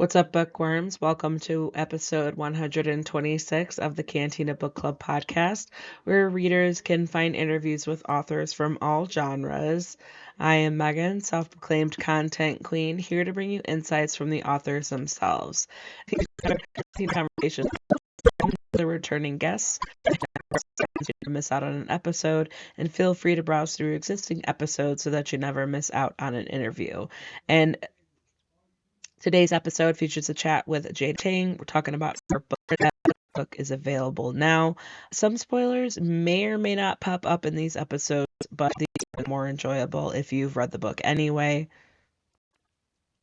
What's up, bookworms? Welcome to episode 126 of the Cantina Book Club podcast, where readers can find interviews with authors from all genres. I am Megan, self proclaimed content queen, here to bring you insights from the authors themselves. These conversations with the returning guests to miss out on an episode, and feel free to browse through existing episodes so that you never miss out on an interview. And today's episode features a chat with Janie Chang. We're talking about her book. That book is available now. Some spoilers may or may not pop up in these episodes, but these are more enjoyable if you've read the book anyway.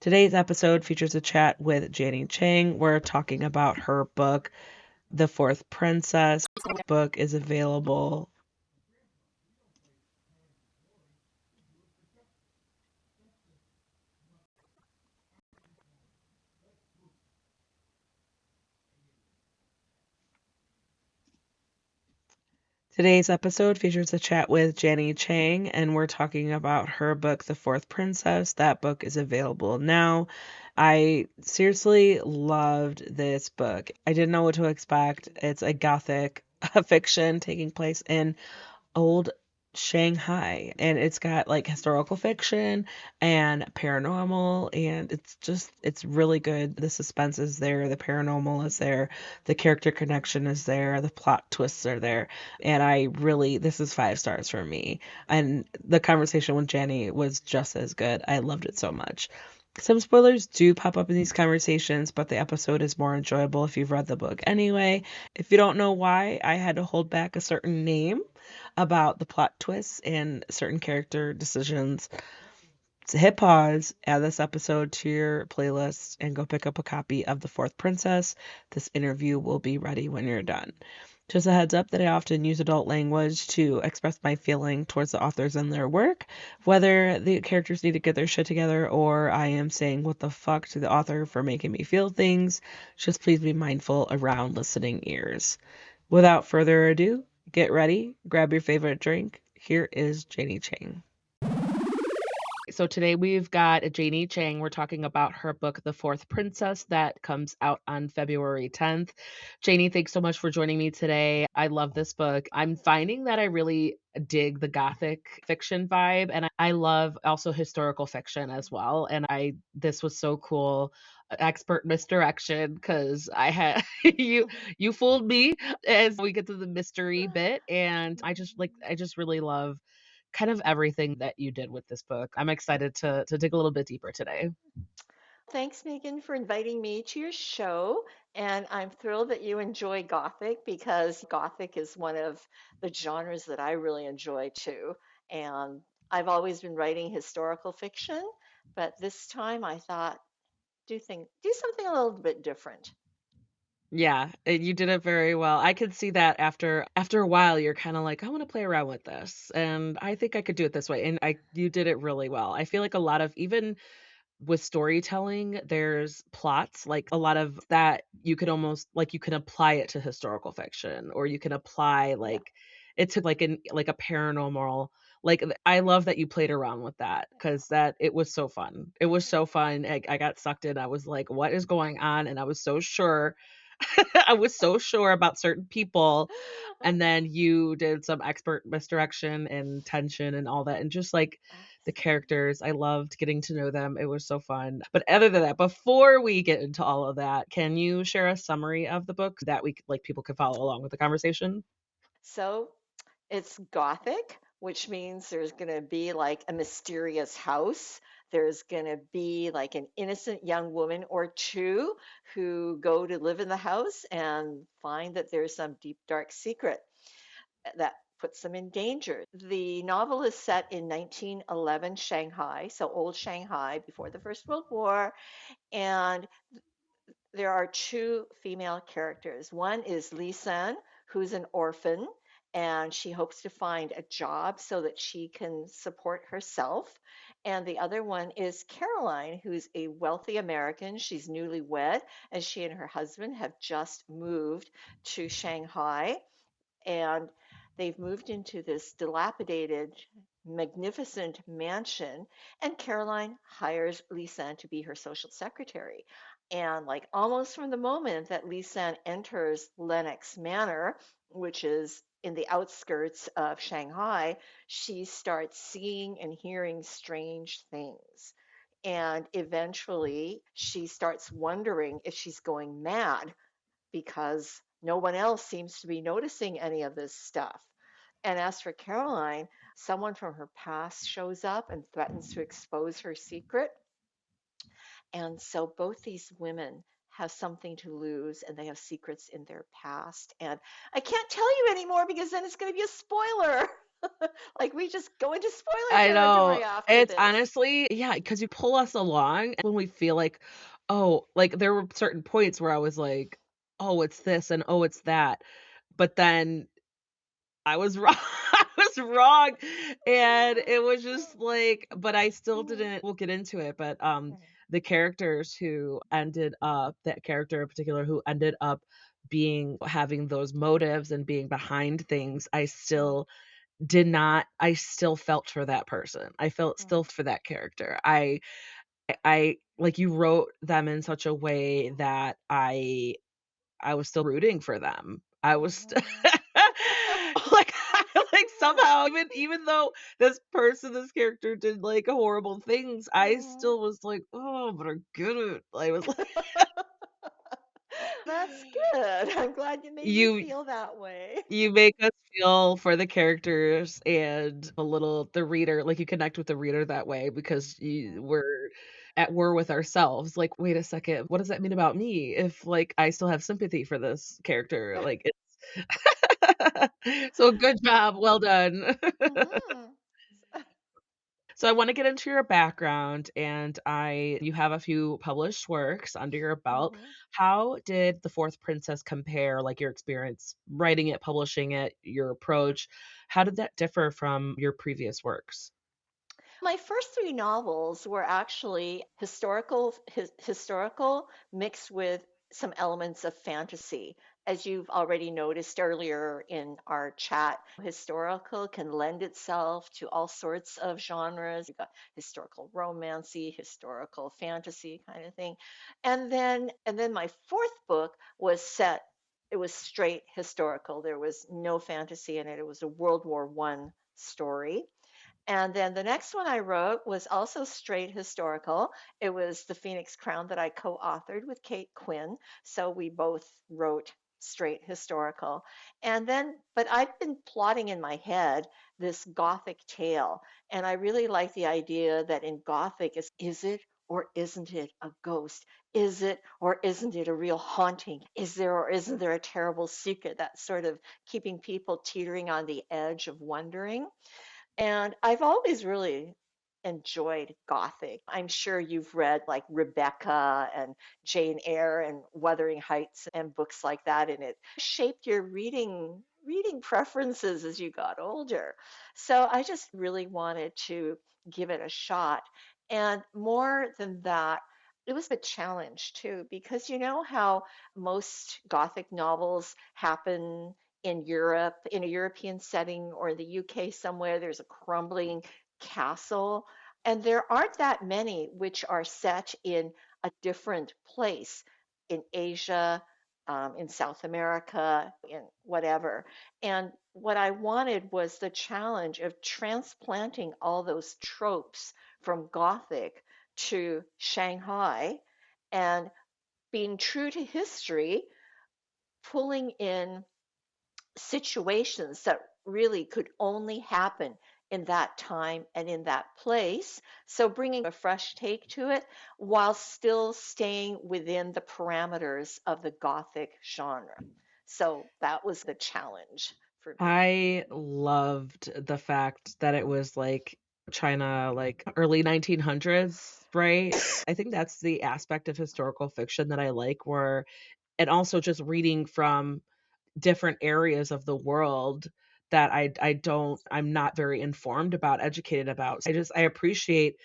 Today's episode features a chat with Janie Chang. We're talking about her book, The Fourth Princess. The book is available. Today's episode features a chat with Janie Chang, and we're talking about her book, The Fourth Princess. That book is available now. I seriously loved this book. I didn't know what to expect. It's a gothic fiction taking place in old Shanghai, and it's got like historical fiction and paranormal, and it's really good. The suspense is there, the paranormal is there, the character connection is there, the plot twists are there, and this is 5 stars for me. And the conversation with Jenny was just as good. I loved it so much. Some spoilers do pop up in these conversations, but the episode is more enjoyable if you've read the book anyway. If you don't know why I had to hold back a certain name about the plot twists and certain character decisions, so hit pause, add this episode to your playlist, and go pick up a copy of The Fourth Princess. This interview will be ready when you're done. Just a heads up that I often use adult language to express my feeling towards the authors and their work, whether the characters need to get their shit together or I am saying what the fuck to the author for making me feel things. Just please be mindful around listening ears. Without further ado, get ready, grab your favorite drink. Here is Janie Chang. So today we've got Janie Chang. We're talking about her book, The Fourth Princess, that comes out on February 10th. Janie, thanks so much for joining me today. I love this book. I'm finding that I really dig the gothic fiction vibe, and I love also historical fiction as well. And this was so cool. Expert misdirection, because I had you fooled me as we get to the mystery bit, and I just really love kind of everything that you did with this book. I'm excited to dig a little bit deeper today. Thanks, Megan, for inviting me to your show. And I'm thrilled that you enjoy Gothic because Gothic is one of the genres that I really enjoy too. And I've always been writing historical fiction, but this time I thought do something a little bit different. Yeah, you did it very well. I could see that after a while you're kind of like, I want to play around with this, and I think I could do it this way. And I you did it really well. I feel like a lot of, even with storytelling, there's plots, like a lot of that you could almost, like, you can apply it to historical fiction, or you can apply Yeah. like it to like a paranormal. Like, I love that you played around with that, because that it was so fun. It was so fun. I got sucked in. I was like, what is going on? And I was so sure. I was so sure about certain people, and then you did some expert misdirection and tension and all that, and just like the characters, I loved getting to know them. It was so fun. But other than that, before we get into all of that, can you share a summary of the book that like people could follow along with the conversation? So it's Gothic, which means there's going to be like a mysterious house. There's going to be like an innocent young woman or two who go to live in the house and find that there's some deep, dark secret that puts them in danger. The novel is set in 1911 Shanghai, so old Shanghai before the First World War, and there are two female characters. One is Lee San, who's an orphan, and she hopes to find a job so that she can support herself. And the other one is Caroline, who's a wealthy American. She's newlywed, and she and her husband have just moved to Shanghai. And they've moved into this dilapidated magnificent mansion, and Caroline hires Lisanne to be her social secretary. And like almost from the moment that Lisanne enters Lennox Manor, which is in the outskirts of Shanghai, she starts seeing and hearing strange things. And eventually, she starts wondering if she's going mad because no one else seems to be noticing any of this stuff. And as for Caroline, someone from her past shows up and threatens to expose her secret. And so both these women have something to lose and they have secrets in their past. And I can't tell you anymore because then it's going to be a spoiler. Like we just go into spoiler I know. territory after It's this. honestly yeah, because you pull us along when we feel like, "Oh," like, there were certain points where I was like, "Oh, it's this," and, "Oh, it's that." But then I was wrong. I was wrong, and it was just like but I still Mhm. didn't we'll get into it, but, Right. the characters who ended up that character in particular who ended up being having those motives and being behind things, Mm, I still felt for that person. I felt still mm, for that character. I like, you wrote them in such a way that I was still rooting for them. I was st mhm. like, like, Yeah. somehow, even though this character did, like, horrible things, I Mhm. still was like, "Oh, but I get it." I was like That's good. I'm glad you made me you feel that way. you make us feel for the characters and a little the reader, like, you connect with the reader that way because Mm. we're at war with ourselves, like, "Wait a second, what does that mean about me if, like, I still have sympathy for this character?" Like, it's so good job, well done. Mhm. So I wanna get into your background, and I you have a few published works under your belt. Mhm. How did The Fourth Princess compare, like, your experience writing it, publishing it, your approach? How did that differ from your previous works? My first three novels were actually historical mixed with some elements of fantasy. As you've already noticed earlier in our chat, historical can lend itself to all sorts of genres. You've got historical romancy, historical fantasy kind of thing. And then my fourth book was set, it was straight historical. There was no fantasy in it. It was a World War I story. And then the next one I wrote was also straight historical. It was The Phoenix Crown that I co authored with Kate Quinn. So we both wrote straight historical. But I've been plotting in my head this Gothic tale. And I really like the idea that in Gothic, is it or isn't it a ghost? Is it or isn't it a real haunting? Is there or isn't there a terrible secret that's sort of keeping people teetering on the edge of wondering? And I've always really enjoyed Gothic. I'm sure you've read like Rebecca and Jane Eyre and Wuthering Heights and books like that, and it shaped your reading preferences as you got older. So I just really wanted to give it a shot. And more than that, it was a challenge too, because you know how most Gothic novels happen in Europe, in a European setting or the UK somewhere, there's a crumbling castle. And there aren't that many which are set in a different place in Asia, in South America, in whatever. And what I wanted was the challenge of transplanting all those tropes from Gothic to Shanghai and being true to history, pulling in situations that really could only happen in that time and in that place. So bringing a fresh take to it while still staying within the parameters of the Gothic genre. So that was the challenge for me. I loved the fact that it was, like, China, like, early 1900s, right? I think that's the aspect of historical fiction that I like where and also just reading from different areas of the world that I'm not very informed about, educated about. So I appreciate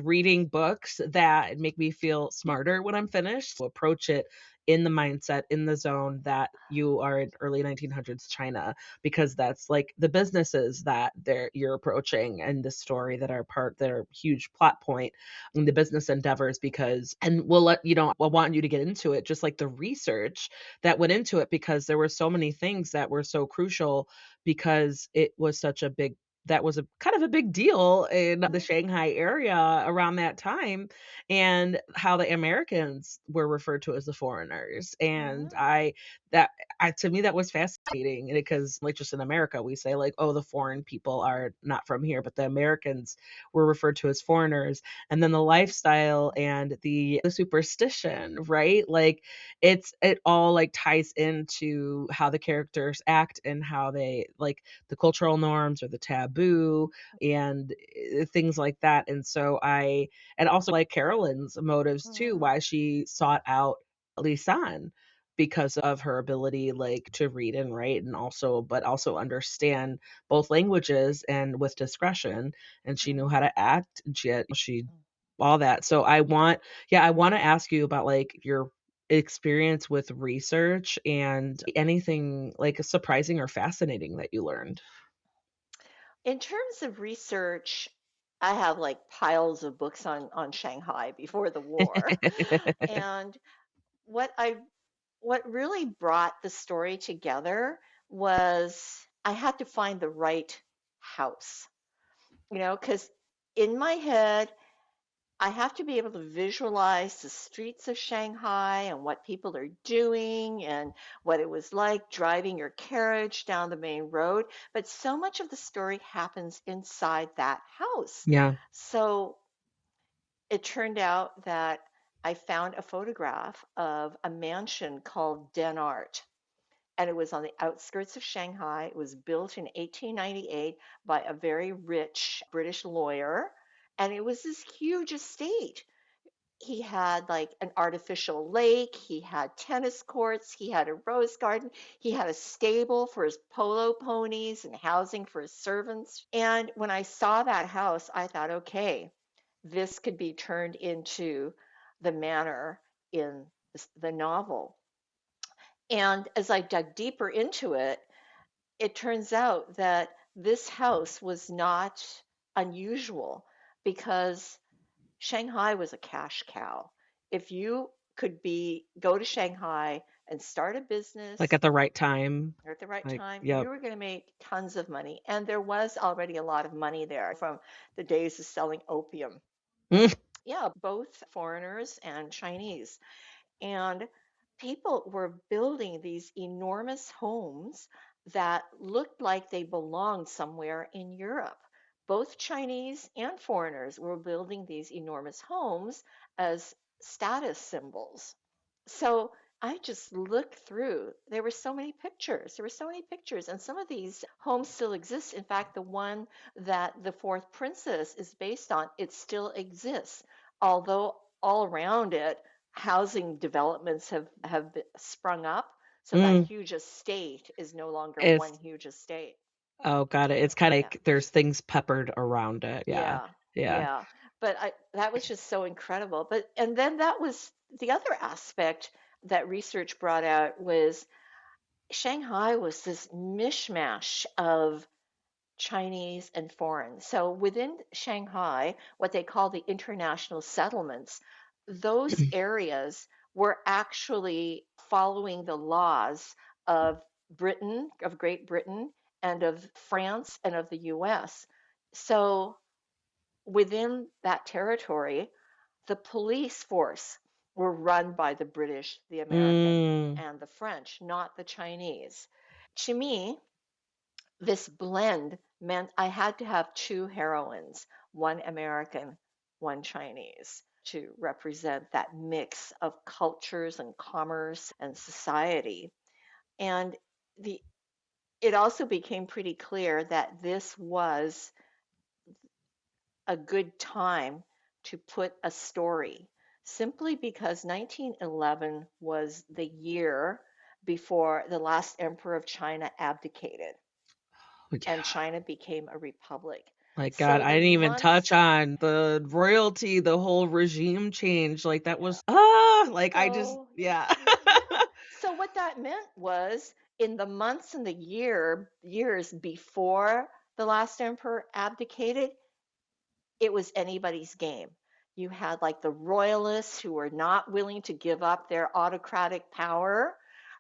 reading books that make me feel smarter when I'm finished, to approach it in the mindset, in the zone that you are in early 1900s China, because that's like the businesses that you're approaching and the story that are huge plot point in the business endeavors. Because and we'll let you know, I want you to get into it, just like the research that went into it, because there were so many things that were so crucial, because it was such a big that was a kind of a big deal in the Mhm, Shanghai area around that time, and how the Americans were referred to as the foreigners. And mhm, that to me that was fascinating, because like just in America we say like, oh, the foreign people are not from here, but the Americans were referred to as foreigners. And then the lifestyle and the superstition, right? Like it all like ties into how the characters act and how they like the cultural norms or the taboo and things like that. And so I and also like Carolyn's motives too, mhm, why she sought out Lisanne, because of her ability like to read and write, and also but also understand both languages and with discretion. And she knew how mhm, to act, and she mhm. all that. So I want to ask you about like your experience with research and anything like surprising or fascinating that you learned. In terms of research, I have like piles of books on Shanghai before the war. And what I what really brought the story together was I had to find the right house, because in my head, I have to be able to visualize the streets of Shanghai and what people are doing and what it was like driving your carriage down the main road. But so much of the story happens inside that house. Yeah. So it turned out that I found a photograph of a mansion called Den Art, and it was on the outskirts of Shanghai. It was built in 1898 by a very rich British lawyer, and it was this huge estate. He had like an artificial lake, he had tennis courts, he had a rose garden, he had a stable for his polo ponies and housing for his servants. And when I saw that house, I thought, okay, this could be turned into the manor in the novel. And as I dug deeper into it, it turns out that this house was not unusual because Shanghai was a cash cow. If you could go to Shanghai and start a Like business at the right time. at the right Like, time, you yep. were going to make tons of money. And there was already a lot of money there from the days of selling opium. Mm, Yeah, both foreigners and Chinese. And people were building these enormous homes that looked like they belonged somewhere in Europe. Both Chinese and foreigners were building these enormous homes as status symbols. So I just looked through. There were so many pictures. There were so many pictures, and some of these homes still exist. In fact, the one that the Fourth Princess is based on, it still exists. Although all around it, housing developments have sprung up, so that mm. huge estate is no longer one It's huge estate. oh, got it. It's kind of Yeah. like there's things peppered around it. Yeah. Yeah, Yeah. yeah. But that was just so incredible. But and then that was the other aspect that research brought out was Shanghai was this mishmash of Chinese and foreign. So within Shanghai, what they call the international settlements, those areas were actually following the laws of Britain, of Great Britain, and of France and of the US. So within that territory, the police force were run by the British, the American, Mm. and the French, not the Chinese. To me, this blend meant I had to have two heroines, one American, one Chinese, to represent that mix of cultures and commerce and society. And the it also became pretty clear that this was a good time to put a story simply because 1911 was the year before the last emperor of China abdicated and Yeah. China became a republic. Like, God, So I the didn't even touch months, on the royalty, the whole regime change. Like, that yeah. was, like, I just, So yeah. what that meant was in the months and the years before the last emperor abdicated, it was anybody's game. You had like the royalists who were not willing to give up their autocratic power.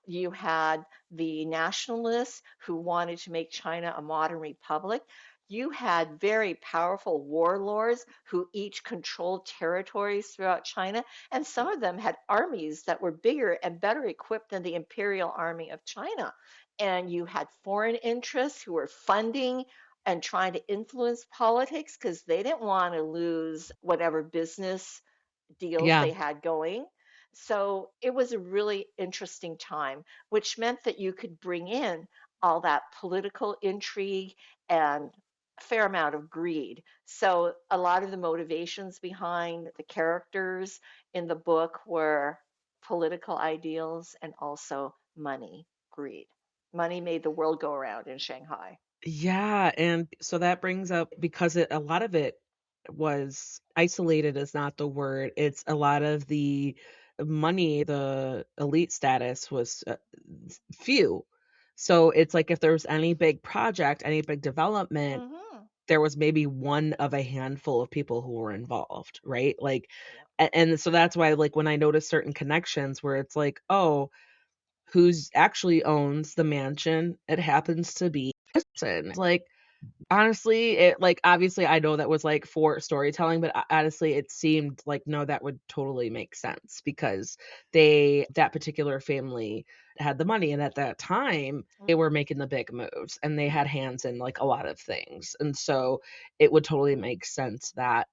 You had the nationalists who wanted to make China a modern republic. You had very powerful warlords who each controlled territories throughout China, and some of them had armies that were bigger and better equipped than the imperial army of China. And you had foreign interests who were funding and trying to influence politics because they didn't want to lose whatever business deals Yeah. they had going. So it was a really interesting time, which meant that you could bring in all that political intrigue and a fair amount of greed. So a lot of the motivations behind the characters in the book were political ideals and also money, greed. Money made the world go around in Shanghai. Yeah, and so that brings up because a lot of it was isolated is not the word. It's a lot of the money, the elite status was few. So it's like if there was any big project, any big development, Hmm. there was maybe one of a handful of people who were involved, right? Like, Yeah. and so that's why, like, when I notice certain connections where it's like, oh, who's actually owns the mansion? It happens to be this person. Like, honestly, it like, obviously, I know that was, like, for storytelling, but ho honestly, it seemed like, no, that would totally make sense because that particular family had the money, and at that time, they were making the big moves, and they had hands in, like, a lot of things, and so it would totally make sense that,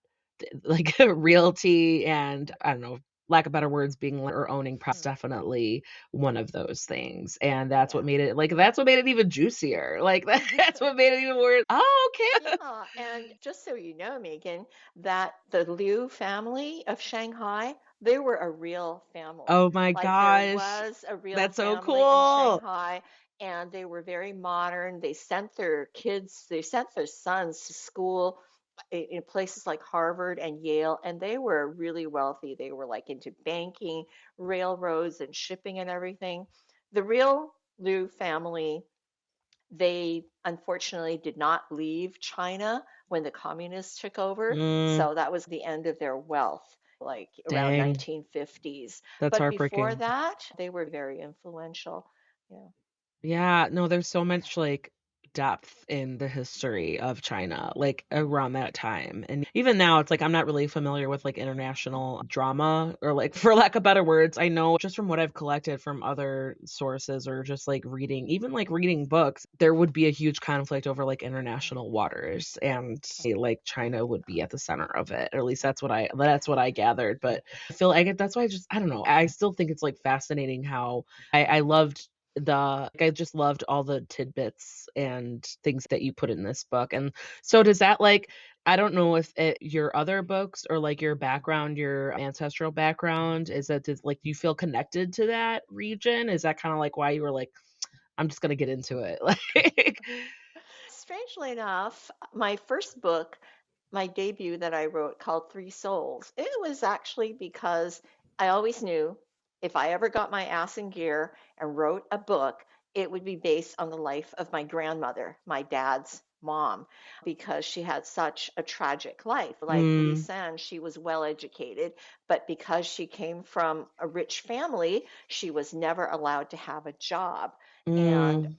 like, realty and, I don't know, lack of better words, being or owning Hmm. definitely one of those things, and that's what Yeah. made it like, that's what made it even juicier, like, that's what made it even more, "Oh, okay." Yeah, and just so you know, Megan, that the Liu family of Shanghai, they were a real family. Oh my Like there gosh, was a real that's so family in cool. Shanghai, and they were very modern. They sent their kids, they sent their sons to school in places like Harvard and Yale, and they were really wealthy. They were like into banking, railroads, and shipping and everything. The real Liu family, they unfortunately did not leave China when the communists took over, Mm, so that was the end of their wealth, like around dang, 1950s. that's But before heartbreaking. that, they were very influential. Yeah. Yeah, no, there's so much, like, depth in the history of China, like, around that time, and even now, it's like I'm not really familiar with, like, international drama or, like, for lack of better words, I know just from what I've collected from other sources or just, like, reading even, like, reading books, there would be a huge conflict over, like, international waters, and, like, China would be at the center of it, or at least that's what I gathered, but I feel like that's why I don't know, I still think it's, like, fascinating how I loved I just loved all the tidbits and things that you put in this book, and so does that, like, I don't know if your other books or, like, your background, your ancestral background, is that does like, do you feel connected to that region? Is that kinda, like, why you were like, "I'm just gonna get into it?" Like Strangely enough, my first book, my debut that I wrote called Three Souls, it was actually because I always knew if I ever got my ass in gear and wrote a book, it would be based on the life of my grandmother, my dad's mom, because she had such a tragic life. Like Mm, Lisa, and she was well educated, but because she came from a rich family, she was never allowed to have a job. And mm.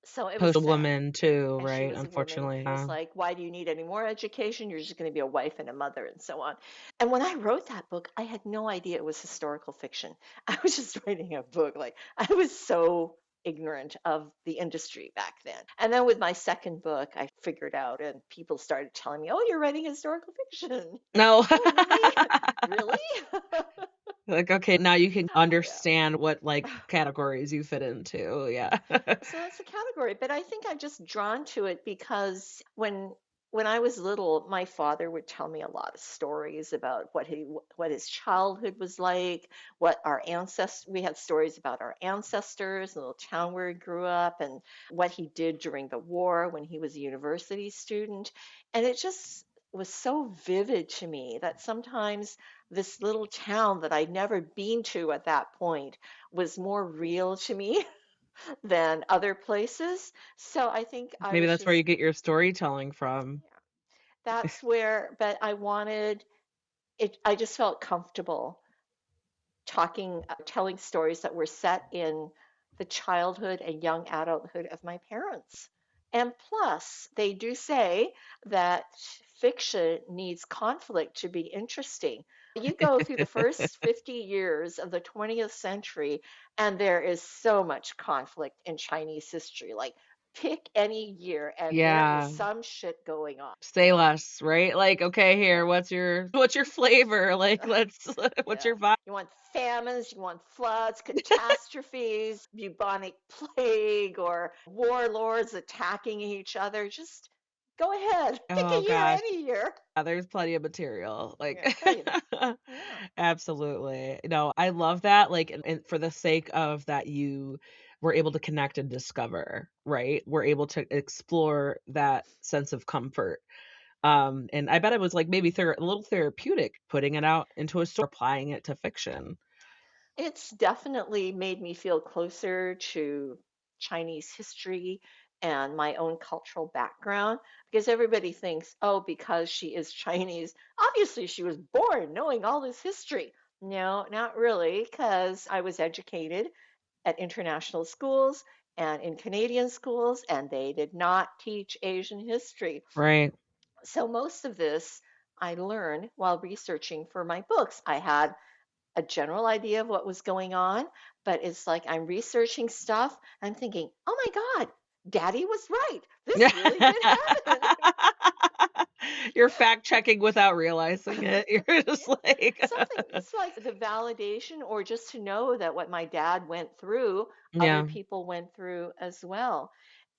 so it was Post a sad. woman too, And she right? was a woman Unfortunately, who was like, why do you need any more education? You're just going to be a wife and a mother and so on. And when I wrote that book, I had no idea it was historical fiction. I was just writing a book. Like, I was so ignorant of the industry back then. And then with my second book, I figured out, and people started telling me, oh, you're writing historical fiction. no. Oh, really? Really? Like, okay, now you can Yeah. understand what, like, categories you fit into, yeah. So that's a category, but I think I'm just drawn to it because when I was little, my father would tell me a lot of stories about what his childhood was like, what our ancestors we had stories about our ancestors, the little town where he grew up, and what he did during the war when he was a university student, and it just was so vivid to me that sometimes this little town that I'd never been to at that point was more real to me than other places. So I think I Maybe was that's where you just, get your storytelling from. yeah, that's where, but I wanted it, I just felt comfortable talking, telling stories that were set in the childhood and young adulthood of my parents. And plus, they do say that fiction needs conflict to be interesting. You go through the first 50 years of the 20th century, and there is so much conflict in Chinese history. Like, pick any year, and there is Yeah. some shit going on. Say less, right? Like, okay, here, Yeah. what's your flavor? Like, let's what's Yeah. your vibe? You want famines, you want floods, catastrophes, bubonic plague, or warlords attacking each other. Just go ahead. Pick a Oh year, gosh. any year. Yeah, there's plenty of material. Yeah, Like plenty of it. Yeah. absolutely. No, I love that, like, and for the sake of that you were able to connect and discover, right? We're able to explore that sense of comfort. And I bet it was like maybe a little therapeutic putting it out into a story, applying it to fiction. It's definitely made me feel closer to Chinese history and my own cultural background because everybody thinks, oh, because she is Chinese, obviously she was born knowing all this history. No, not really, because I was educated at international schools and in Canadian schools, and they did not teach Asian history. Right. So most of this I learned while researching for my books. I had a general idea of what was going on, but it's like I'm researching stuff. I'm thinking, oh my God, Daddy was right. This really did happen. You're fact checking without realizing it. You're Yeah, just like, something it's like the validation or just to know that what my dad went through, other yeah, people went through as well.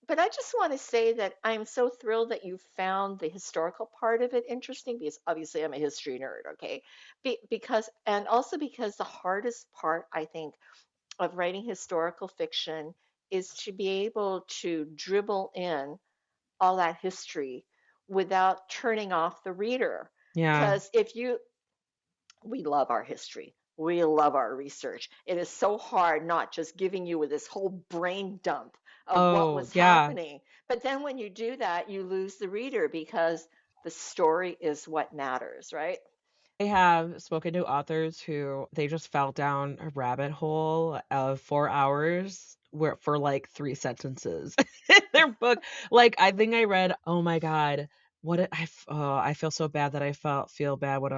But I just want to say that I'm so thrilled that you found the historical part of it interesting because obviously I'm a history nerd, okay? Because, and also because the hardest part, I think, of writing historical fiction is to be able to dribble in all that history without turning off the reader. yeah. Because if you, we love our history. We love our research. It is so hard not just giving you with this whole brain dump of what Oh, was yeah. happening. But then when you do that, you lose the reader because the story is what matters, right? I have spoken to authors who they just fell down a rabbit hole of 4 hours where for, like, 3 sentences in their book. Like, I think I read oh my god, what it I feel so bad that I feel bad what,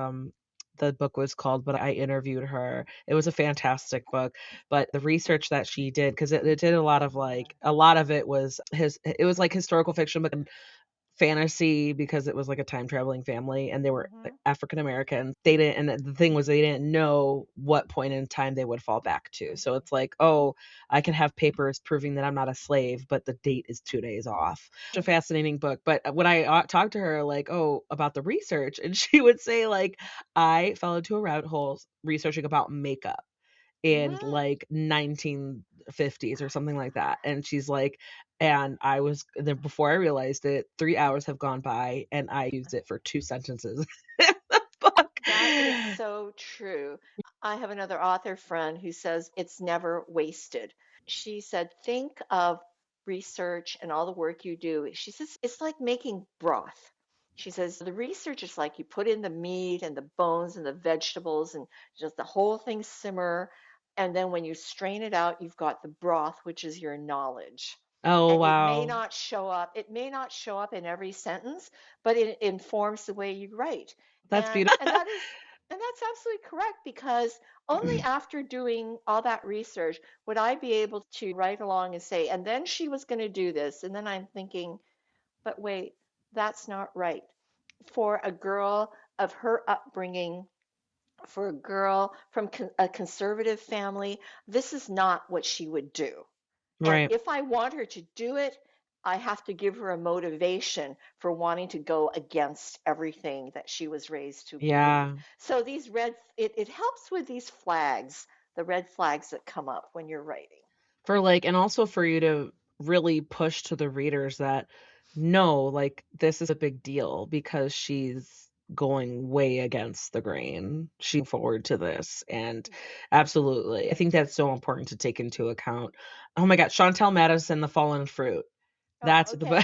the book was called, but I interviewed her. It was a fantastic book, but the research that she did 'cause it did a lot of, like a lot of it was, like, historical fiction, but fantasy because it was like a time traveling family and they were Mm-hmm. African Americans. They didn't and the thing was they didn't know what point in time they would fall back to. So it's like, "Oh, I can have papers proving that I'm not a slave, but the date is 2 days off." Such a fascinating book, but when I, talked to her like, "Oh, about the research," and she would say like, "I fell into a rabbit hole researching about makeup." In Mm. like 1950s or something like that. And she's like, and I was then before I realized it, 3 hours have gone by and I used it for 2 sentences in the book. That is so true. I have another author friend who says it's never wasted. She said, think of research and all the work you do. She says, it's like making broth. She says, the research is like you put in the meat and the bones and the vegetables and just the whole thing simmer. And then when you strain it out, you've got the broth, which is your knowledge. Oh, And wow. it may not show up in every sentence, but it informs the way you write. That's beautiful. And that is and that's absolutely correct because only after doing all that research would I be able to write along and say, and then she was going to do this. And then I'm thinking, but wait, that's not right. For a girl of her upbringing, for a girl from a conservative family, this is not what she would do. And Right. if I want her to do it, I have to give her a motivation for wanting to go against everything that she was raised to believe. Yeah. So it helps with these flags, the red flags that come up when you're writing. For like and also for you to really push to the readers that no, like this is a big deal because she's going way against the grain. She forward to this, and absolutely. I think that's so important to take into account. Oh my god, Chantel Madison, The Fallen Fruit. Oh, That's the okay.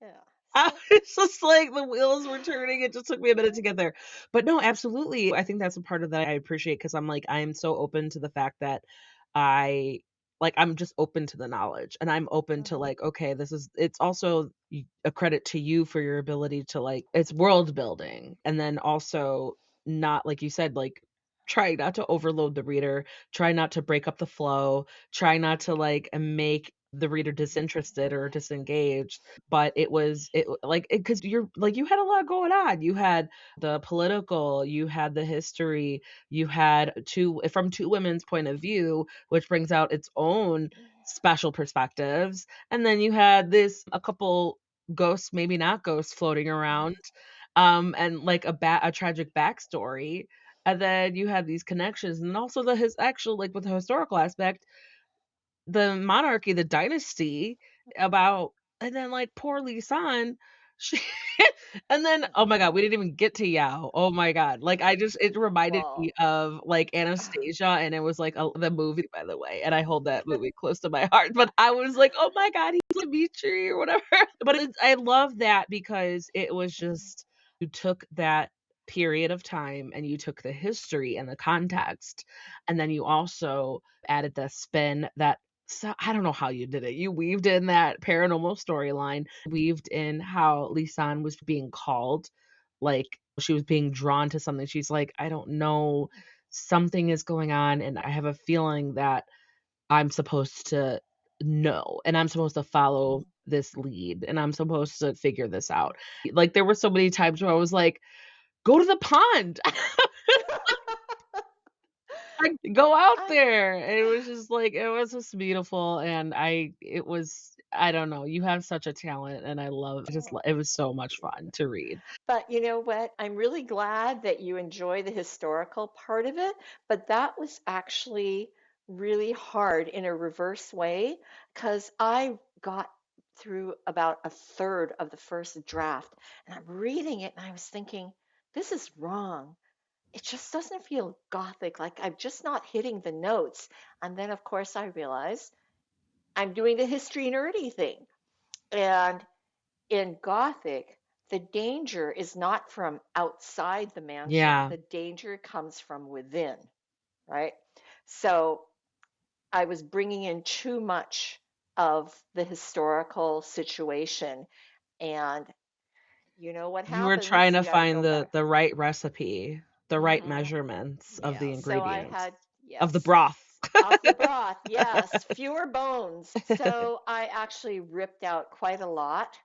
Yeah. I So, was just like the wheels were turning. It just took me a minute to get there. But no, absolutely. I think that's a part of that I appreciate because I'm like, I am so open to the fact that I I'm just open to the knowledge and I'm open to mhm, like, okay, this is it's also a credit to you for your ability to like it's world building. And then also not like you said, like try not to overload the reader, try not to break up the flow, try not to like make the reader disinterested or disengaged, but it like because you're like you had a lot going on. You had the political, you had the history, you had two from two women's point of view, which brings out its own special perspectives. And then you had this a couple ghosts, maybe not ghosts, floating around, and like a tragic backstory. And then you had these connections, and also the his actual like with the historical aspect, the monarchy, the dynasty about and then, like, poor Lisanne, she and then oh my god, we didn't even get to Yao. Oh my god, like, I just it reminded me well, of, like, Anastasia, and it was, like, the movie, by the way, and I hold that movie close to my heart, but I was like, "Oh my god, he's Dimitri," or whatever. But it's I love that because it was mhm, just you took that period of time, and you took the history and the context, and then you also added the spin that so I don't know how you did it. You weaved in that paranormal storyline, weaved in how Lisanne was being called, like she was being drawn to something. She's like, I don't know, something is going on, and I have a feeling that I'm supposed to know, and I'm supposed to follow mhm. this lead, and I'm supposed to figure this out. Like there were so many times where I was like, go to the pond. Like, go out I there. And it was just like it was just beautiful, and I don't know, you have such a talent, and I love oh, it was so thank much you. fun to read. But you know what? I'm really glad that you enjoy the historical part of it, but that was actually really hard in a reverse way because I got through about a third of the first draft and I'm reading it and I was thinking, this is wrong. It just doesn't feel gothic, like I'm just not hitting the notes. And then, of course, I realized I'm doing the history nerdy thing. And in Gothic, the danger is not from outside the mansion, Yeah. the danger comes from within, right? So I was bringing in too much of the historical situation. And you know what You were trying happens? to You got to find go back. the right recipe, the right Hmm. measurements of Yeah. the So I ingredients, had, of the yes, broth. of the broth, yes, fewer bones. So I actually ripped out quite a lot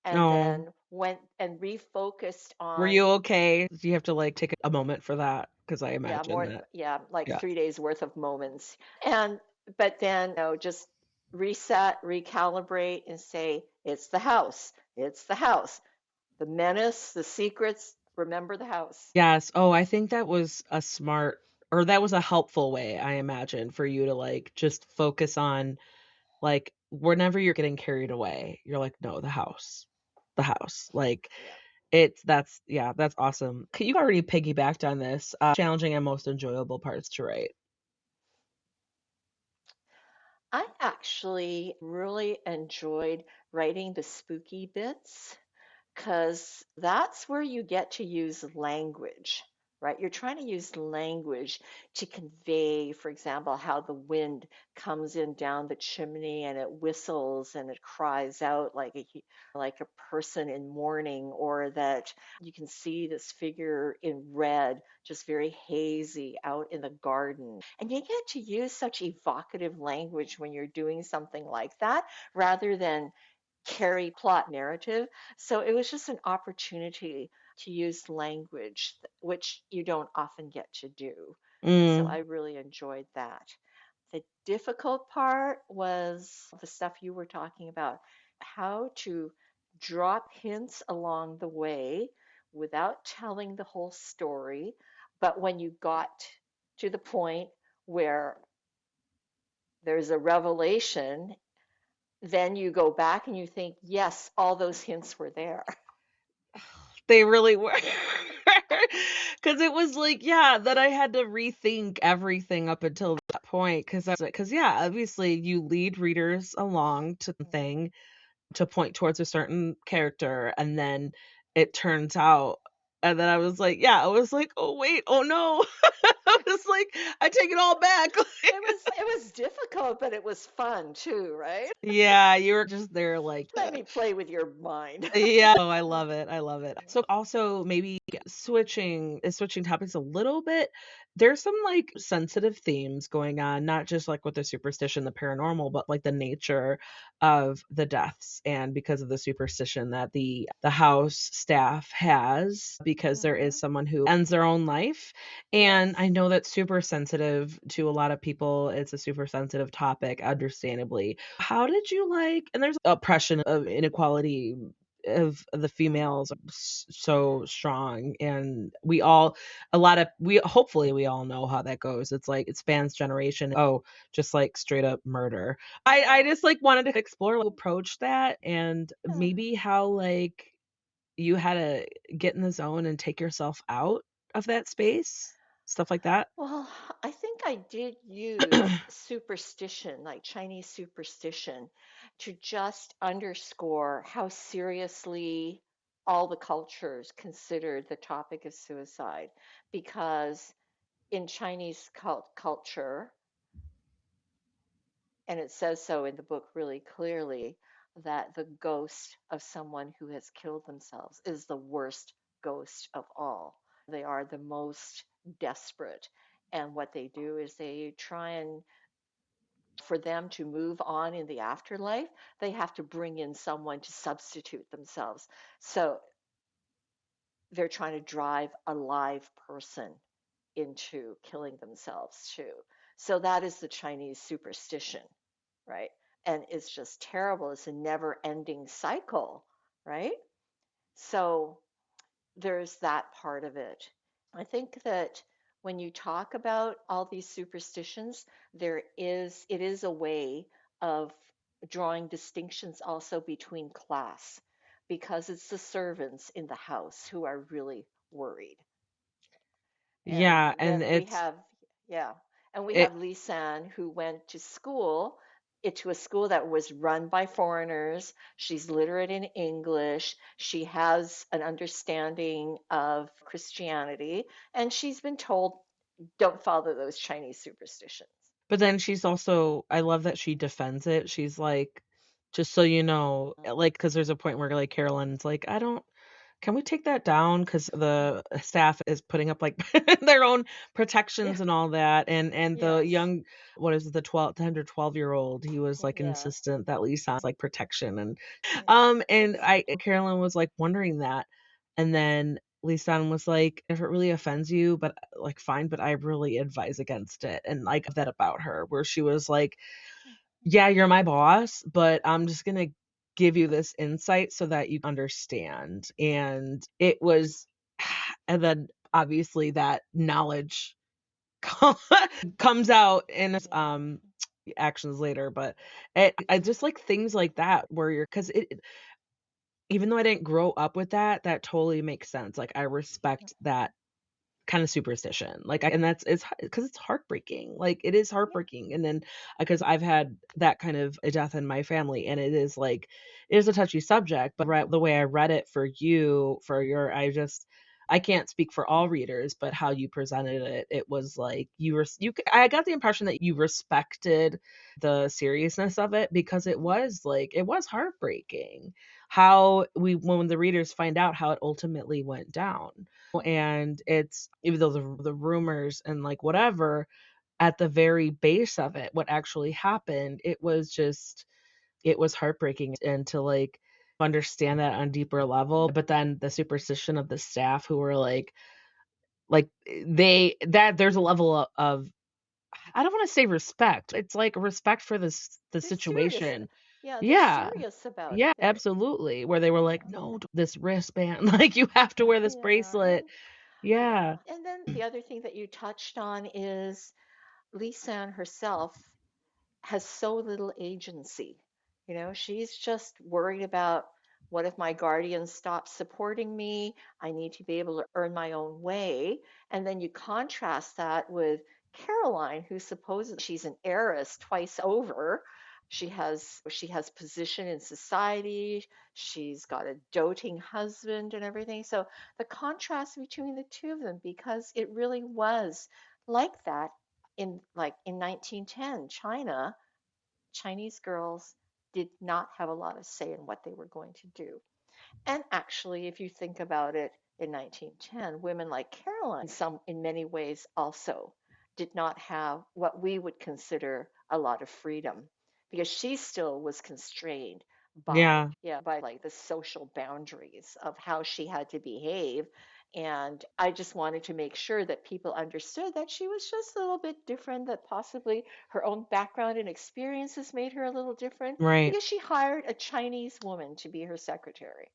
and No. then went and refocused Were you on, okay? Do you have to, like, take a moment for that? Because I yeah, imagine more, that yeah, like yeah. 3 days worth of moments. And, but then, just reset, recalibrate, and say, it's the house. It's the house. The menace, the secrets, remember the house. Yes. Oh, I think that was a smart or that was a helpful way, I imagine, for you to, like, just focus on like, whenever you're getting carried away, you're like, "No, the house. The house." Like, Yeah. it's that's yeah, that's awesome. You already piggybacked on this, challenging and most enjoyable parts to write. I actually really enjoyed writing the spooky bits because that's where you get to use language, right? You're trying to use language to convey, for example, how the wind comes in down the chimney and it whistles and it cries out like like a person in mourning, or that you can see this figure in red, just very hazy out in the garden. And you get to use such evocative language when you're doing something like that rather than carry plot narrative. So it was just an opportunity to use language, which you don't often get to do. So I Mm, really enjoyed that. The difficult part was the stuff you were talking about, how to drop hints along the way without telling the whole story. But when you got to the point where there's a revelation, then you go back and you think, yes, all those hints were there. They really were. Because it was like, yeah, that I had to rethink everything up until that point. Because yeah, obviously you lead readers along to the thing to point towards a certain character, and then it turns out, and then I was like, yeah, I was like, oh wait, oh no, I was like, I take it all back. It was difficult, but it was fun too, right? Yeah, you were just there like, Let me play with your mind. yeah, oh, I love it. I love it. So also maybe switching topics a little bit. There's some like sensitive themes going on, not just like with the superstition, the paranormal, but like the nature of the deaths and because of the superstition that the house staff has because there is Hmm. someone who ends their own life. And I Yes. know that's super sensitive to a lot of people. It's a super sensitive topic, understandably. How did you like, and there's oppression of inequality of the Hmm. females so strong, and we all a lot of we hopefully we all know how that goes. It's like it spans generation. Oh, just like straight up murder. I Yeah. just like wanted to explore approach that and Yeah. maybe how like you had to get in the zone and take yourself out of that space, stuff like that. Well, I think I did use superstition, like Chinese superstition, to just underscore how seriously all the cultures considered the topic of suicide. Because in Chinese culture, and it says so in the book really clearly, that the ghost of someone who has killed themselves is the worst ghost of all. They are the most desperate. And what they do is they try and, for them to move on in the afterlife, they have to bring in someone to substitute themselves. So they're trying to drive a live person into killing themselves too. So that is the Chinese superstition, right? And it's just terrible. It's a never ending cycle, right? So there's that part of it. I think that when you talk about all these superstitions, it is a way of drawing distinctions also between class, because it's the servants in the house who are really worried. And Yeah, and then we it's have, yeah, and we it have Lisan who went to school, to a school that was run by foreigners. She's literate in English. She has an understanding of Christianity, and she's been told, don't follow those Chinese superstitions. but then she's also I love that she defends it. She's like, "Just so you know," like, because there's a point where, like, Carolyn's like, "I don't can we take that down? Because the staff is putting up, like, their own Yeah. protections and all that," and the Yes. young what is it, the 10 or 12-year-old, he was, like, Yeah. insistent that Lisan's, like, protection and Yes. I Carolyn was, like, wondering that, and then Lisan was like, "If it really offends you, but, like, fine, but I really advise against it," and, like, that about her, where she was like, "Yeah, you're my boss, but I'm just gonna give you this insight so that you understand," and it was and then obviously that knowledge comes out in his, Yeah. actions later, but I just like things like that where you're 'cause it even though I didn't grow up with that, that totally makes sense, like, I respect that kind of superstition, like, and that's it's because it's heartbreaking, like, it is Yeah. heartbreaking, and then because I've had that kind of a death in my family, and it is, like it is a touchy subject, but the way I read it for you, for your I can't speak for all readers, but how you presented it, it was like I got the impression that you respected the seriousness of it because it Mhm. was, like it was heartbreaking how we when the readers find out how it ultimately went down. Mhm. And it's even though the rumors and like whatever, at the very base of it, what actually happened, it was heartbreaking and to like understand that on a deeper level. But then the superstition of the staff who were like they that there's a level of I don't want to say respect. It's like respect for the They're serious. situation. Yeah, they're Yeah. serious about Yeah, it. absolutely. Where they were like, Yeah. "No, this wristband, like you have to wear this Yeah. bracelet." Yeah. Yeah. And then the other thing that you touched on is Lisanne herself has so little agency. She's just worried about What if my guardian stops supporting me? I need to be able to earn my own way. And then you contrast that with Caroline, who supposedly she's an heiress twice over. She has position in society. She's got a doting husband and everything. So the contrast between the two of them, because it really was like that in 1910 China. Chinese girls did not have a lot of say in what they were going to do. And actually, if you think about it, in 1910, women like Caroline, in many ways, also did not have what we would consider a lot of freedom because she still was constrained by, Yeah. yeah, by like the social boundaries of how she had to behave. And I just wanted to make sure that people understood that she was just a little bit different, that possibly her own background and experiences made her a little different Right. because she hired a Chinese woman to be her secretary.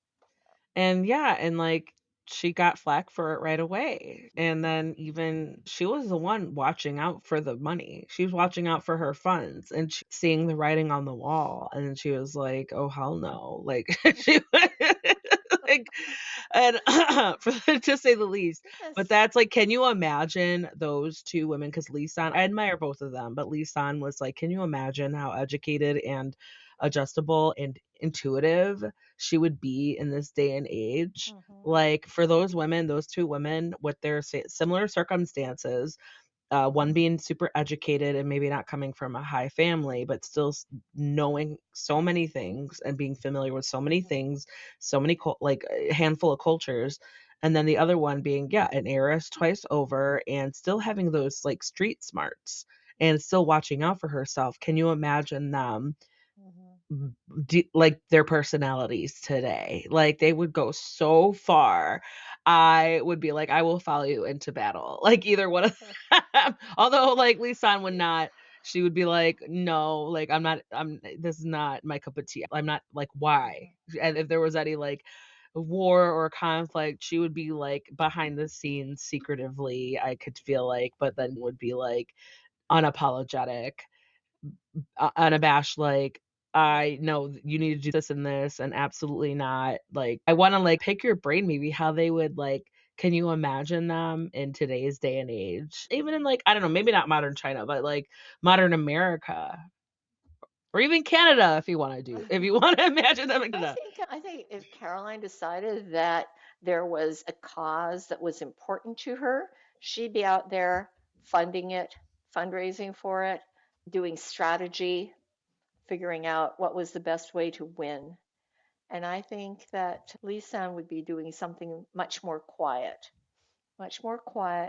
And yeah, and like she got flack for it right away. And then even she was the one watching out for the money. She was watching out for her funds and she seeing the writing on the wall. And then she was like, oh, hell no. Like, she like, and to say the least. But Yes. that's like, can you imagine those two women? Because Lisan, I admire both of them, but Lisan was like, can you imagine how educated and adjustable and intuitive she would be in this day and age? Hmm. Like for those women, those two women with their similar circumstances, one being super educated and maybe not coming from a high family, but still knowing so many things and being familiar with so many Hmm. things, so many like a handful of cultures. And then the other one being, yeah, an heiress twice over and still having those like street smarts and still watching out for herself. Can you imagine them Hmm. like their personalities today? Like they would go so far. I would be like, I will follow you into battle. Like either one of them. Although like Lisan would not. She would be like, no, like I'm not. This is not my cup of tea. I'm not like why. Hmm. And if there was any like war or conflict, she would be like behind the scenes secretively. I could feel like, but then would be like unapologetic, unabashed, like, I know you need to do this and this, and absolutely not. Like, I want to like pick your brain, maybe how they would like. Can you imagine them in today's day and age? Even in like, I don't know, maybe not modern China, but like modern America or even Canada, if you want to if you want to imagine them in Canada. I think if Caroline decided that there was a cause that was important to her, she'd be out there funding it, fundraising for it, doing strategy, figuring out what was the best way to win. And I think that Lisan would be doing something much more quiet,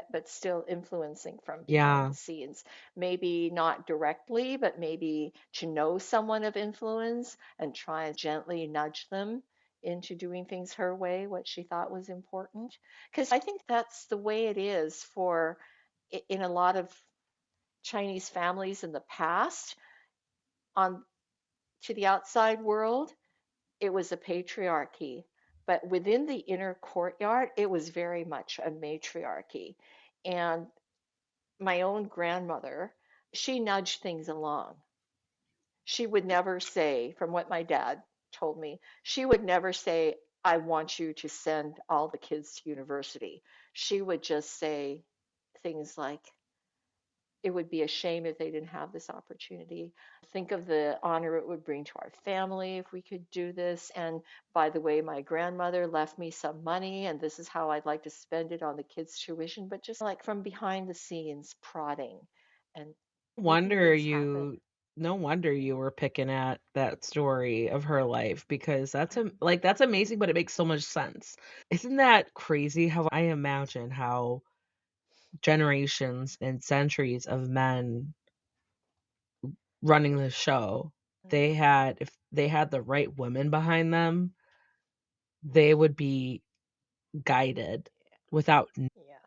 but still influencing from behind Yeah. the scenes. Maybe not directly, but maybe to know someone of influence and try and gently nudge them into doing things her way, what she thought was important. Because I think that's the way it is for in a lot of Chinese families in the past. On to the outside world, it was a patriarchy. But within the inner courtyard, it was very much a matriarchy. And my own grandmother, she nudged things along. She would never say, from what my dad told me, she would never say, I want you to send all the kids to university. She would just say things like, it would be a shame if they didn't have this opportunity. Think of the honor it would bring to our family if we could do this. And by the way, my grandmother left me some money, and this is how I'd like to spend it on the kids' tuition, but just like from behind the scenes, prodding and making Wonder things happen. you no wonder you were picking at that story of her life because Mhm. like that's amazing, but it makes so much sense. Isn't that crazy how I imagine how generations and centuries of men running the show, they had if they had the right women behind them, they would be guided without Yeah.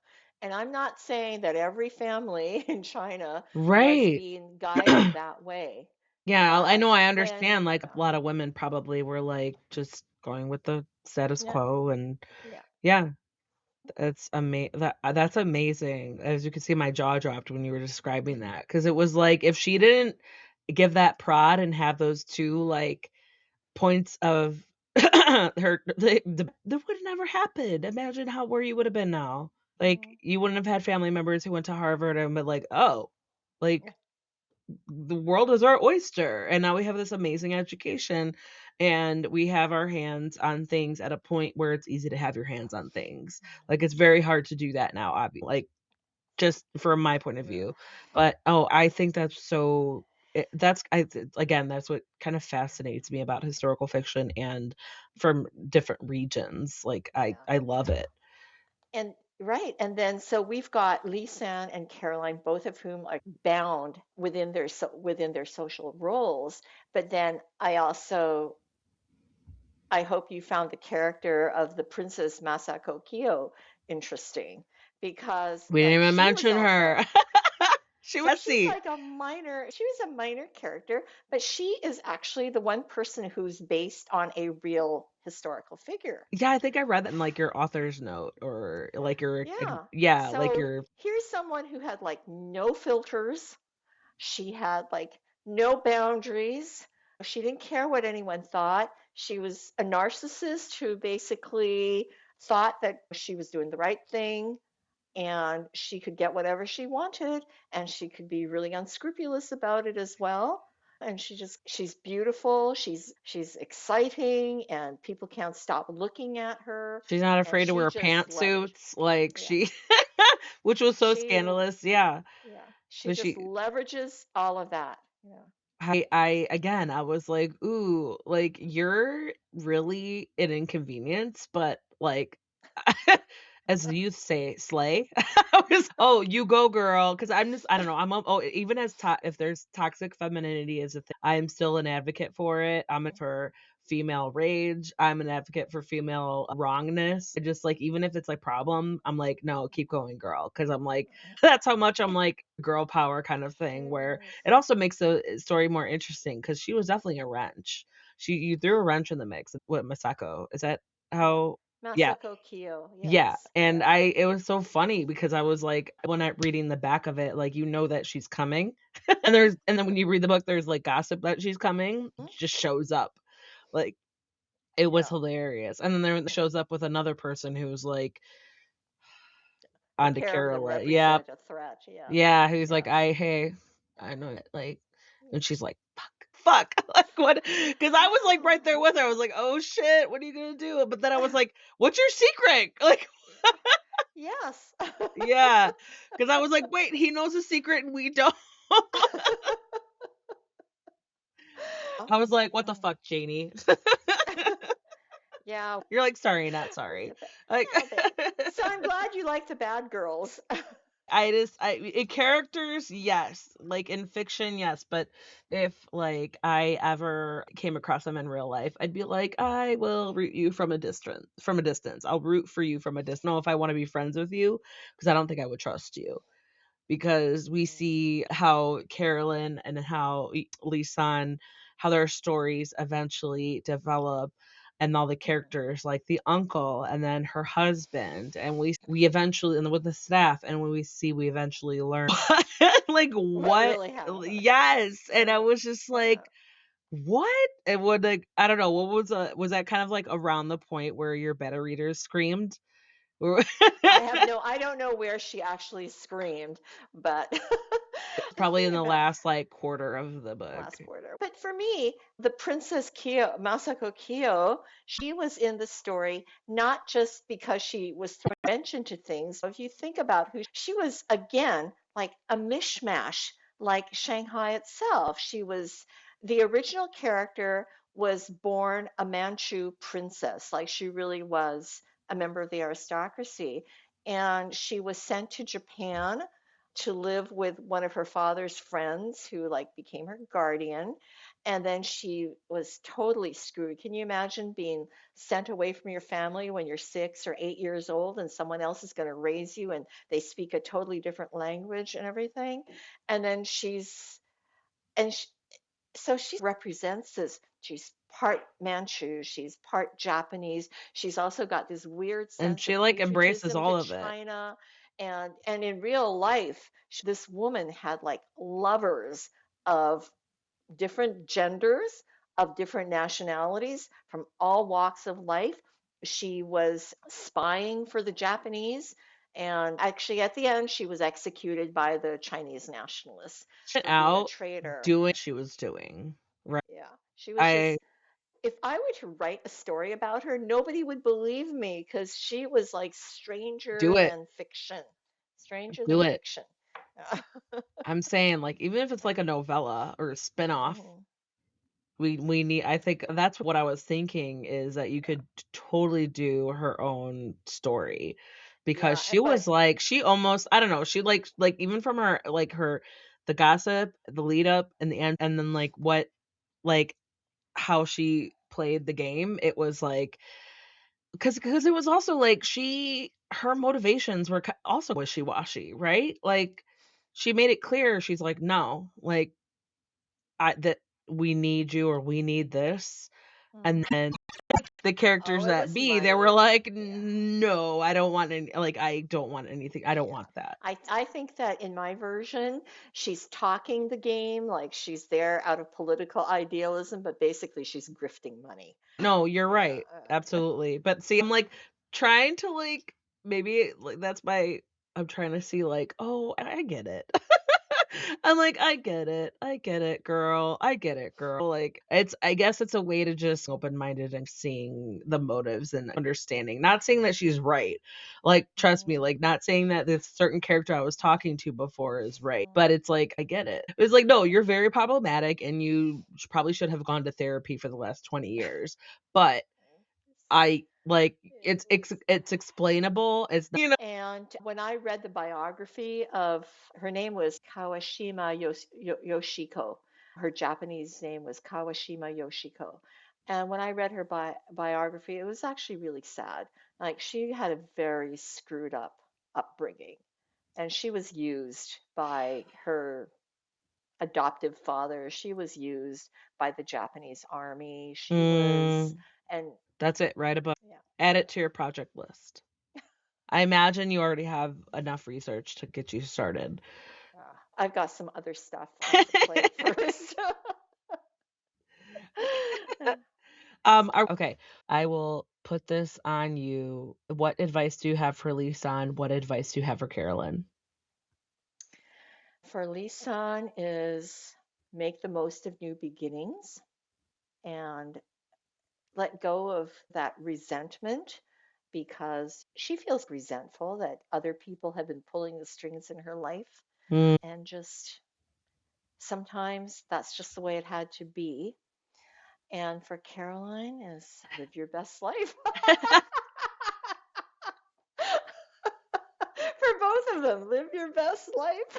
And I'm not saying that every family in China was right. being guided that way, Yeah, I but know, I when, understand, like, a lot of women probably were, like, just going with the status yeah, quo and yeah. yeah, that's amazing. As you can see, my jaw dropped when you were describing that because it was like, if she didn't give that prod and have those 2, like, points of that would never happen. Imagine how where you would have been now. Like you wouldn't have had family members who went to Harvard and been like, "Oh, like the world is our oyster." And now we have this amazing education and we have our hands on things at a point where it's easy to have your hands on things. Like it's very hard to do that now, obviously. Like just from my point of view. But oh, I think that's so that's again, that's what kind of fascinates me about historical fiction and from different regions. Like I love it. And right. And then so we've got Lisanne and Caroline, both of whom are bound within within their social roles. But then I hope you found the character of the Princess Masako Kyo interesting because We didn't even she was mention also her. She was she's messy. like she was a minor character, but she is actually the one person who's based on a real historical figure. Yeah, I think I read that in like your author's note or like your Yeah. yeah, like So your here's someone who had like no filters. She had like no boundaries. She didn't care what anyone thought. She was a narcissist who basically thought that she was doing the right thing and she could get whatever she wanted and she could be really unscrupulous about it as well. And she's beautiful, she's exciting and people can't stop looking at her she's not and afraid to she wear just leveraged. pantsuits like Yeah. she which was so She scandalous. Yeah. yeah, she But just she leverages all of that. Yeah. I again, I was like, "Ooh, like you're really an inconvenience, but like as the youth say, slay." I was, "Oh, you go, girl," because I'm just, I don't know. Oh, even as if there's toxic femininity is a thing, I am still an advocate for it. I'm for female rage. I'm an advocate for female wrongness. I just like even if it's like problem, I'm like, no, keep going, girl, because I'm like that's how much I'm like girl power kind of thing where Yes. it also makes the story more interesting because she was definitely a wrench. You threw a wrench in the mix. What Masako? Is that Yeah. how? Yeah, Masako Kyo. yeah. Yes. And Yeah. it was so funny because I was like, when I reading the back of it, like you know that she's coming, and then when you read the book, there's like gossip that she's coming, Hmm? just shows up. Like it was Yeah. hilarious. And then there shows up with another person who's like Who onto can Carolyn. Yeah, represent a threat. Yes. yeah, who's like, Yes. hey, I know it, like, and she's like, fuck, like what? Because I was like right Yeah. there with her. I was like, oh shit, what are you gonna do? But then I was like, what's your secret? Like, Yes. yeah, because I was like, wait, he knows a secret and we don't. I was like, what the fuck, Janie? Yeah, You're like, sorry, not we sorry. get that. Like, Yeah, but so I'm glad you like the bad girls. characters, yes. Like in fiction, yes. But if like I ever came across them in real life, I'd be like, I will root you from a distance. From a distance, I'll root for you from a distance. No, if I want to be friends with you, because I don't think I would trust you. Because we see how Carolyn and how Lisan, how their stories eventually develop, and all the characters like the uncle and then her husband, and we eventually, and with the staff, and when we see, we eventually learn like What what. really happened? Yes, and I Yeah. was just Yeah. like, what? And would like, I don't know, what was that kind of like around the point where your beta readers screamed? I don't know where she actually screamed, but the Probably thing in the about last like quarter of the book. last quarter. But for me, the Princess Kyo, Masako Kyo, she was in the story not just because she was throwing a wrench into things. If you think about who she was, again, like a mishmash, like Shanghai itself. She was the original character was born a Manchu princess, like she really was a member of the aristocracy. And she was sent to Japan to live with one of her father's friends who like became her guardian, and then she was totally screwed. Can you imagine being sent away from your family when you're 6 or 8 years old and someone else is going to raise you and they speak a totally different language and everything? And then and sh so she represents this. She's part Manchu, she's part Japanese. She's also got this weird And sense she, of like, embraces patriotism to all of it. China. And in real life, this woman had like lovers of different genders. of different nationalities from all walks of life. She was spying for the Japanese, and actually, at the end, she was executed by the Chinese nationalists for being a Out traitor. doing she was doing. Right. Yeah, she was I just, if I were to write a story about her, nobody would believe me because she was like stranger do it. than fiction. Stranger Do than it. fiction. I'm saying, like, even if it's like a novella or a spin-off, Mhm. we need I think that's what I was thinking is that you could totally do her own story because Yeah, she but was like she almost I don't know, she like even from her like her the gossip, the lead up and the end and then like what like how she played the game, it was like because it was also like she her motivations were also wishy-washy, right? Like she made it clear she's like no, like I that we need you or we need this. And mhm. then the Oh, characters it that was be, they were money. like, Yeah. "No, I don't want any like, I don't want anything. I don't Yeah. want that." I think that in my version, she's talking the game like she's there out of political idealism, but basically she's grifting money. No, you're right. Uh, Absolutely. But see, I'm like trying to like maybe like that's my I'm trying to see like, "Oh, I get it." I'm like, "I get it. I get it, girl. I get it, girl." Like it's I guess it's a way to just open-minded and seeing the motives and understanding. Not saying that she's right. Like trust me, mhm, like not saying that this certain character I was talking to before is right, mhm. but it's like I get it. It's like, "No, you're very problematic and you probably should have gone to therapy for the last 20 years." But I like it's explainable. It's not. And when I read the biography of her name was Kawashima Yoshiko. Her Japanese name was Kawashima Yoshiko. And when I read her biography, it was actually really sad. Like she had a very screwed up upbringing, and she was used by her adoptive father. She was used by the Japanese army. She was, Mm, and that's it right above. yeah, Add it to your project list. I imagine you already have enough research to get you started. I've got some other stuff on the plate first. Okay. I will put this on you. What advice do you have for Lisa and what advice do you have for Carolyn? For Lisan is make the most of new beginnings and let go of that resentment because she feels resentful that other people have been pulling the strings in her life Mm. and just sometimes that's just the way it had to be. And for Caroline is live your best life. For both of them, live your best life.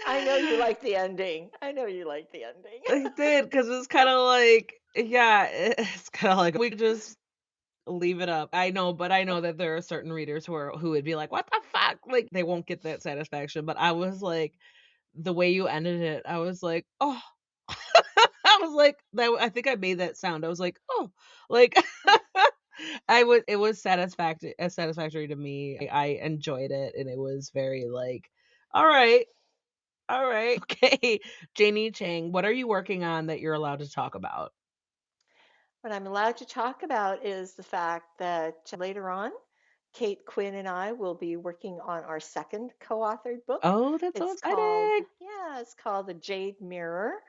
I know you like the ending. I know you like the ending. I did because it's kind of like, yeah, it's kind of like we could just leave it up. I know, but I know that there are certain readers who would be like, "What the fuck?" Like they won't get that satisfaction. But I was like, the way you ended it, I was like, "Oh." I was like, that. I think I made that sound. I was like, "Oh," like I was. It was satisfactory to me. I enjoyed it, and it was very like, all right, all right, okay. Janie Chang, what are you working on that you're allowed to talk about? What I'm allowed to talk about is the fact that later on, Kate Quinn and I will be working on our second co-authored book. Oh, that's so It's called, exciting. yeah, it's called The Jade Mirror,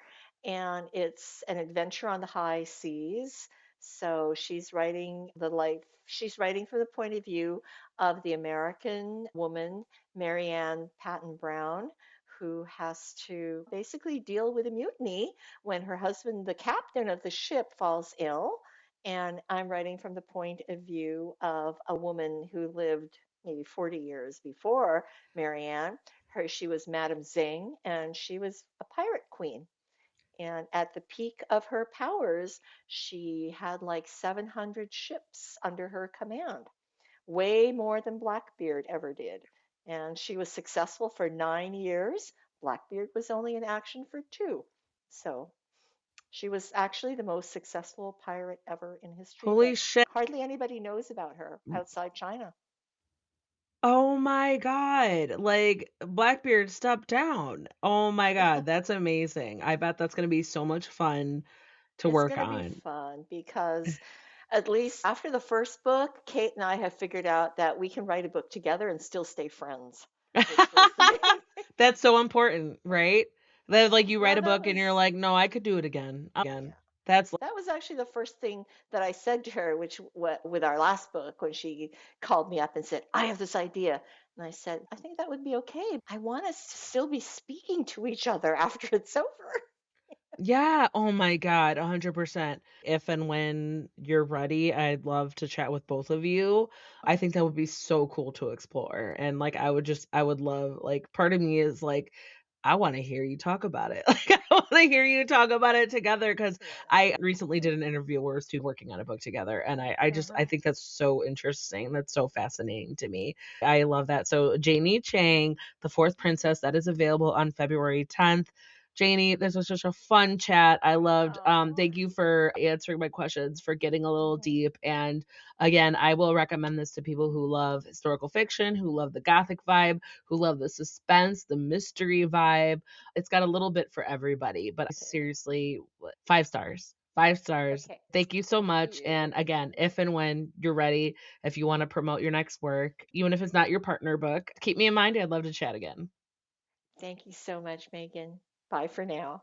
and it's an adventure on the high seas. So she's writing from the point of view of the American woman, Marianne Patton Brown, who has to basically deal with a mutiny when her husband, the captain of the ship, falls ill. And I'm writing from the point of view of a woman who lived maybe 40 years before Marianne. She was Madame Zing, and she was a pirate queen. And at the peak of her powers, she had like 700 ships under her command, way more than Blackbeard ever did. And she was successful for 9 years. Blackbeard was only in action for two. So she was actually the most successful pirate ever in history, Holy but shit. hardly anybody knows about her outside China. Oh my God. Like Blackbeard, step down. Oh my God, that's amazing. I bet that's gonna be so much fun to It's work going to be on. fun because at least after the first book, Kate and I have figured out that we can write a book together and still stay friends, which was the main. That's so important, right? That like you write Yeah, a book and you're like, no, I could do it again. yeah. That's That was actually the first thing that I said to her, which with our last book, when she called me up and said, "I have this idea." And I said, "I think that would be okay. I want us to still be speaking to each other after it's over." yeah, oh my God, 100%. If and when you're ready, I'd love to chat with both of you. I think that would be so cool to explore. And like I would love like part of me is like I want to hear you talk about it. Like I want to hear you talk about it together cuz Yeah. I recently did an interview where it's two working on a book together and I Hmm. think that's so interesting. That's so fascinating to me. I love that. So Janie Chang, The Fourth Princess, that is available on February 10th. Janie, this was such a fun chat. I loved Oh. thank you for answering my questions, for getting a little Hmm. deep. And again, I will recommend this to people who love historical fiction, who love the gothic vibe, who love the suspense, the mystery vibe. It's got a little bit for everybody, but Okay. seriously, 5 stars. 5 stars. Okay. Thank you so Thank much. And you. again, if and when you're ready, if you want to promote your next work, even if it's not your partner book, keep me in mind. I'd love to chat again. Thank you so much, Megan. Bye for now.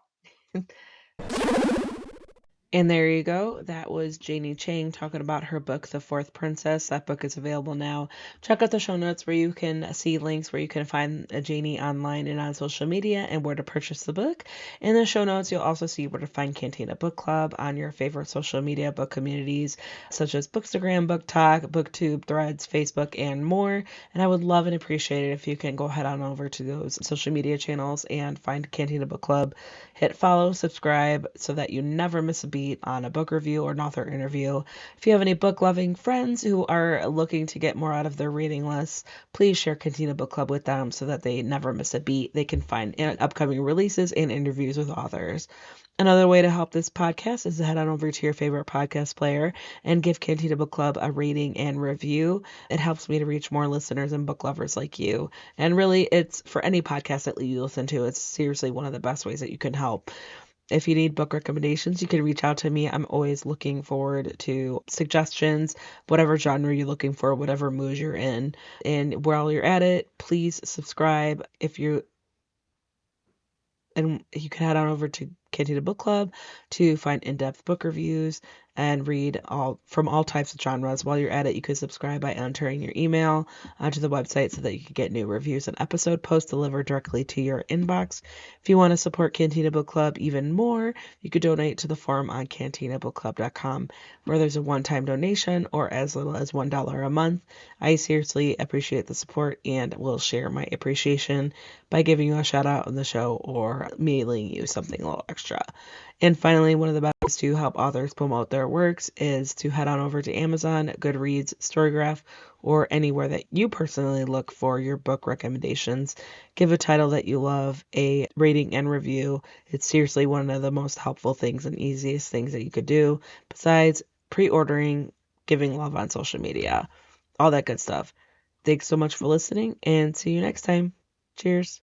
And there you go. That was Janie Chang talking about her book, The Fourth Princess. That book is available now. Check out the show notes where you can see links where you can find Janie online and on social media and where to purchase the book. In the show notes, you'll also see where to find Cantina Book Club on your favorite social media book communities, such as Bookstagram, Book Talk, BookTube, Threads, Facebook, and more. And I would love and appreciate it if you can go head on over to those social media channels and find Cantina Book Club. Hit follow, subscribe so that you never miss a beat on a book review or an author interview. If you have any book loving friends who are looking to get more out of their reading lists, please share Cantina Book Club with them so that they never miss a beat. They can find upcoming releases and interviews with authors. Another way to help this podcast is to head on over to your favorite podcast player and give Cantina Book Club a rating and review. It helps me to reach more listeners and book lovers like you. And really, it's for any podcast that you listen to, it's seriously one of the best ways that you can help. If you need book recommendations, you can reach out to me. I'm always looking forward to suggestions, whatever genre you're looking for, whatever mood you're in. And while you're at it, please subscribe. If you and you can head on over to Cantina Book Club to find in-depth book reviews and read all from all types of genres. While you're at it, you can subscribe by entering your email onto the website so that you can get new reviews and episode posts delivered directly to your inbox. If you want to support Cantina Book Club even more, you could donate to the forum on cantinabookclub.com, where there's a one-time donation or as little as $1 a month. I seriously appreciate the support and will share my appreciation by giving you a shout out on the show or mailing you something a little extra. And finally, one of the best ways to help authors promote their works is to head on over to Amazon, Goodreads, Storygraph, or anywhere that you personally look for your book recommendations. Give a title that you love a rating and review. It's seriously one of the most helpful things and easiest things that you could do, besides pre ordering, giving love on social media, all that good stuff. Thanks so much for listening, and see you next time. Cheers.